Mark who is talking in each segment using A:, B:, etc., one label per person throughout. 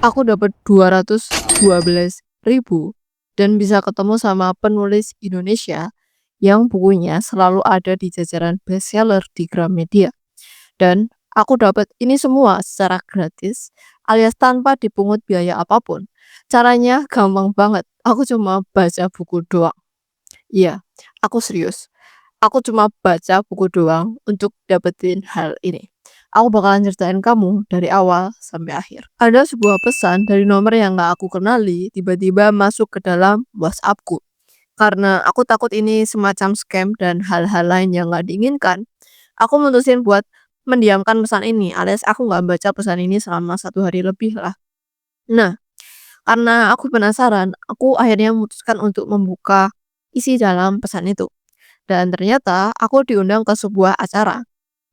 A: Aku dapat 212.000 dan bisa ketemu sama penulis Indonesia yang bukunya selalu ada di jajaran bestseller di Gramedia. Dan aku dapat ini semua secara gratis alias tanpa dipungut biaya apapun. Caranya gampang banget. Aku cuma baca buku doang. Iya, aku serius. Aku cuma baca buku doang untuk dapetin hal ini. Aku bakalan ceritain kamu dari awal sampai akhir. Ada sebuah pesan dari nomor yang gak aku kenali tiba-tiba masuk ke dalam WhatsAppku. Karena aku takut ini semacam scam dan hal-hal lain yang gak diinginkan, aku mutusin buat mendiamkan pesan ini alias aku gak baca pesan ini selama 1 hari lebih lah. Nah, karena aku penasaran, aku akhirnya memutuskan untuk membuka isi dalam pesan itu. Dan ternyata aku diundang ke sebuah acara.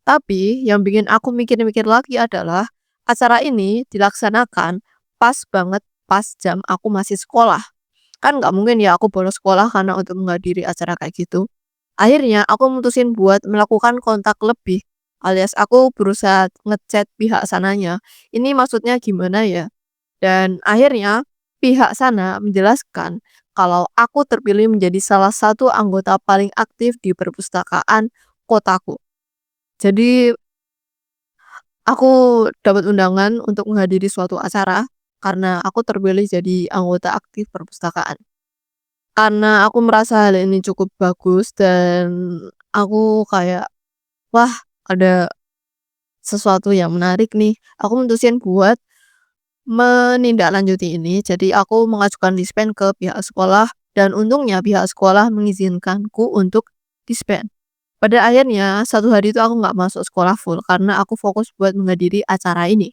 A: Tapi yang bikin aku mikir-mikir lagi adalah acara ini dilaksanakan pas banget pas jam aku masih sekolah. Kan nggak mungkin ya aku bolos sekolah karena untuk menghadiri acara kayak gitu. Akhirnya aku mutusin buat melakukan kontak lebih alias aku berusaha ngechat pihak sananya. Ini maksudnya gimana ya? Dan akhirnya pihak sana menjelaskan kalau aku terpilih menjadi salah satu anggota paling aktif di perpustakaan kotaku. Jadi aku dapat undangan untuk menghadiri suatu acara karena aku terpilih jadi anggota aktif perpustakaan. Karena aku merasa hal ini cukup bagus dan aku kayak, wah, ada sesuatu yang menarik nih. Aku mutusin buat menindaklanjuti ini, jadi aku mengajukan disband ke pihak sekolah dan untungnya pihak sekolah mengizinkanku untuk disband. Pada akhirnya 1 hari itu aku nggak masuk sekolah full karena aku fokus buat menghadiri acara ini.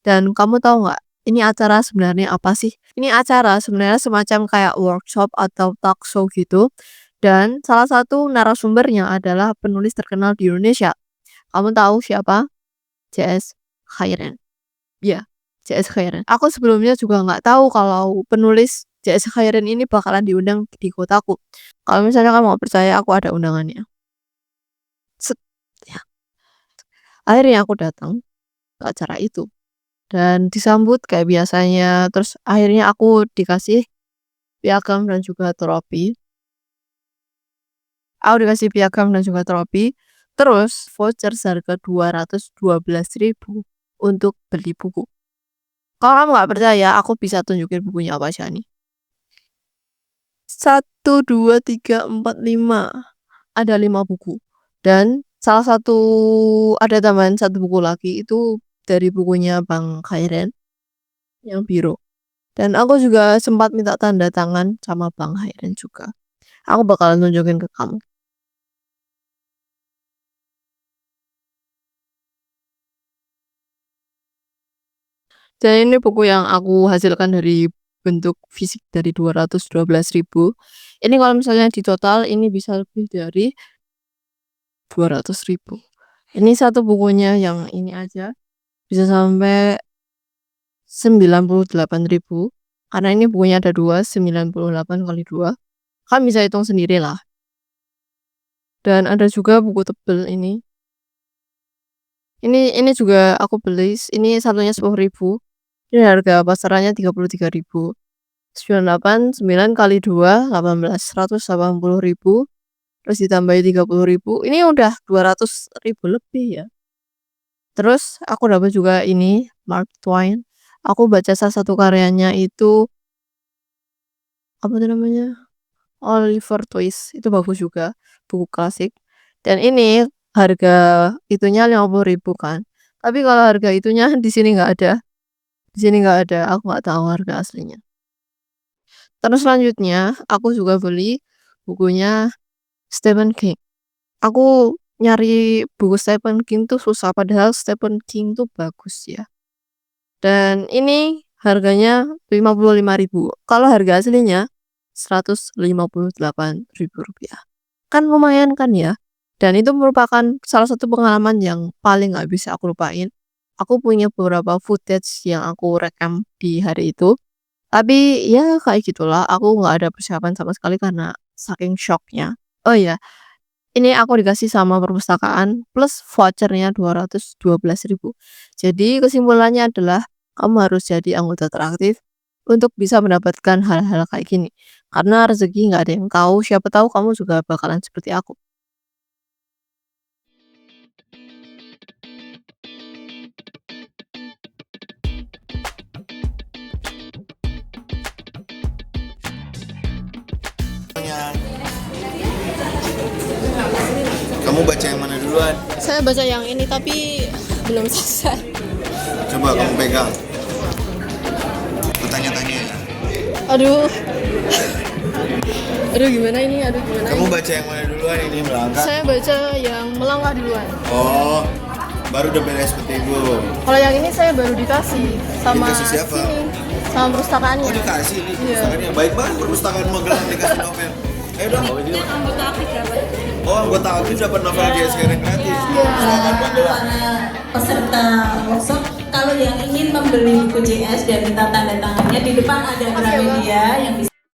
A: Dan kamu tahu nggak, ini acara sebenarnya apa sih? Ini acara sebenarnya semacam kayak workshop atau talk show gitu. Dan salah satu narasumbernya adalah penulis terkenal di Indonesia. Kamu tahu siapa? JS Khairan. Ya, JS Khairan. Aku sebelumnya juga nggak tahu kalau penulis JS Khairan ini bakalan diundang di kotaku. Kalau misalnya kamu nggak percaya, aku ada undangannya. Set, ya. Akhirnya aku datang ke acara itu dan disambut kayak biasanya. Terus akhirnya aku dikasih piagam dan juga trofi. Aku dikasih piagam dan juga trofi. Terus voucher seharga 212.000 untuk beli buku. Kalau kamu nggak percaya, aku bisa tunjukin bukunya apa aja nih. 1, 2, 3, 4, 5. Ada 5 buku. Dan salah satu ada tambahan 1 buku lagi itu dari bukunya Bang Khairan yang biru. Dan aku juga sempat minta tanda tangan sama Bang Khairan juga. Aku bakalan tunjukin ke kamu. Dan ini buku yang aku hasilkan dari bentuk fisik dari 212.000. Ini kalau misalnya di total ini bisa lebih dari 200.000. Ini satu bukunya yang ini aja bisa sampai 98.000 karena ini bukunya ada 2, 98 kali 2. Kan bisa hitung sendiri lah. Dan ada juga buku tebel ini. Ini juga aku beli, ini satunya 10.000. Ini harga pasarannya 33.000. 98, 9 kali 2, 18, 180.000. Terus ditambahi 30.000. Ini udah 200.000 lebih ya. Terus aku dapat juga ini Mark Twain. Aku baca salah satu karyanya itu apa tuh namanya? Oliver Twist. Itu bagus juga, buku klasik. Dan ini harga itunya 50.000 kan. Tapi kalau harga itunya di sini nggak ada. Di sini nggak ada. Aku nggak tahu harga aslinya. Terus selanjutnya aku juga beli bukunya Stephen King. Aku nyari buku Stephen King tuh susah padahal Stephen King tuh bagus ya. Dan ini harganya 55.000. Kalau harga aslinya 158.000 rupiah. Kan lumayan kan ya? Dan itu merupakan salah satu pengalaman yang paling gak bisa aku lupain. Aku punya beberapa footage yang aku rekam di hari itu. Tapi ya kayak gitulah, aku nggak ada persiapan sama sekali karena saking shocknya. Oh iya, ini aku dikasih sama perpustakaan plus vouchernya 212.000. Jadi kesimpulannya adalah kamu harus jadi anggota teraktif untuk bisa mendapatkan hal-hal kayak gini. Karena rezeki nggak ada yang tahu, siapa tahu kamu juga bakalan seperti aku.
B: Kamu baca yang mana duluan?
A: Saya baca yang ini tapi belum selesai.
B: Coba kamu pegang. Aku tanya-tanya ya.
A: Aduh. Aduh gimana ini? Aduh gimana
B: Kamu
A: ini?
B: baca yang mana duluan ini melangkah?
A: Saya baca yang melangkah duluan.
B: Oh, baru udah beres petigo.
A: Kalau yang ini saya baru dikasih sama
B: Dikasih siapa?
A: sini, sama perpustakaannya.
B: Oh dikasih ini
A: Iya.
B: perpustakaannya. Baik banget perpustakaan Magelang dikasih novel. Ayo dong. Oh anggota aktif dapat novel GSKR yang gratis. Silakan Magelang.
C: Para peserta workshop, kalau yang ingin membeli buku JS dan minta tanda tangannya, di depan ada Gramedia yang bisa